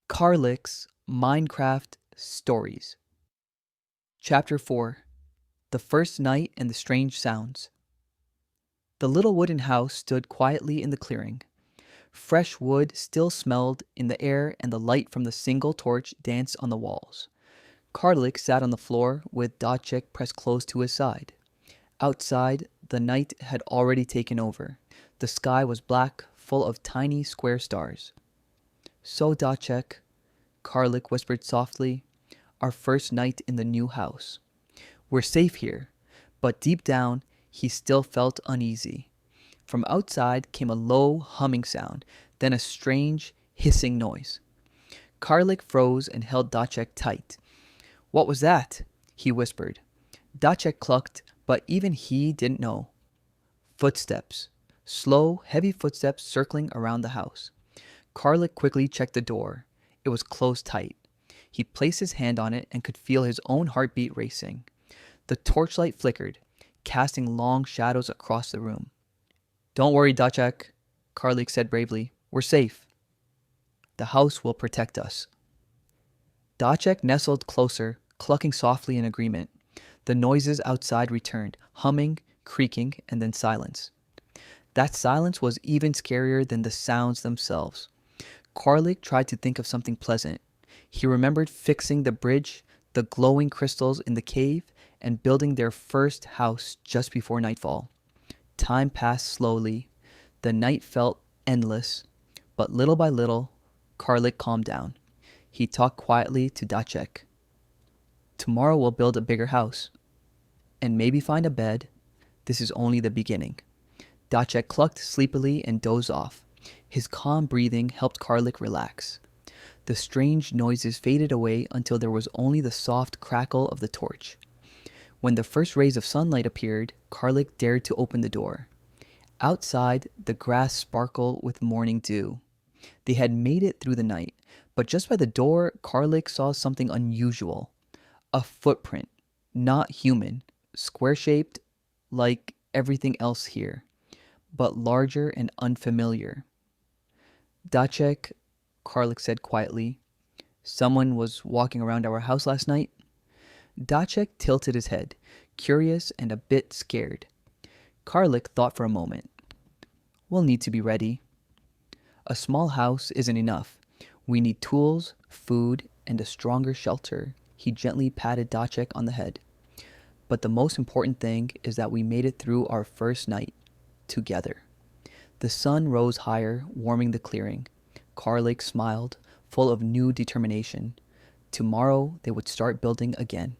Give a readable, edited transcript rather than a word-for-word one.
Karlik's Minecraft Stories. Chapter 4. The First Night and the Strange Sounds. The little wooden house stood quietly in the clearing. Fresh wood still smelled in the air, and the light from the single torch danced on the walls. Karlik sat on the floor with Dacek pressed close to his side. Outside, the night had already taken over. The sky was black, full of tiny square stars. "So, Dacek," Karlik whispered softly, "our first night in the new house. We're safe here." But deep down, he still felt uneasy. From outside came a low humming sound, then a strange hissing noise. Karlik froze and held Dacek tight. "What was that?" he whispered. Dacek clucked, but even he didn't know. Footsteps. Slow, heavy footsteps circling around the house. Karlik quickly checked the door. It was closed tight. He placed his hand on it and could feel his own heartbeat racing. The torchlight flickered, casting long shadows across the room. "Don't worry, Dacek," Karlik said bravely. "We're safe. The house will protect us." Dacek nestled closer, clucking softly in agreement. The noises outside returned, humming, creaking, and then silence. That silence was even scarier than the sounds themselves. Karlik tried to think of something pleasant. He remembered fixing the bridge, the glowing crystals in the cave, and building their first house just before nightfall. Time passed slowly. The night felt endless, but little by little, Karlik calmed down. He talked quietly to Dacek. "Tomorrow we'll build a bigger house, and maybe find a bed. This is only the beginning." Dacek clucked sleepily and dozed off. His calm breathing helped Karlik relax. The strange noises faded away until there was only the soft crackle of the torch. When the first rays of sunlight appeared, Karlik dared to open the door. Outside, the grass sparkled with morning dew. They had made it through the night, but just by the door, Karlik saw something unusual. A footprint, not human, square-shaped like everything else here, but larger and unfamiliar. "Dacek," Karlik said quietly, "someone was walking around our house last night." Dacek tilted his head, curious and a bit scared. Karlik thought for a moment. "We'll need to be ready. A small house isn't enough. We need tools, food, and a stronger shelter." He gently patted Dacek on the head. "But the most important thing is that we made it through our first night together." The sun rose higher, warming the clearing. Karlik smiled, full of new determination. Tomorrow they would start building again.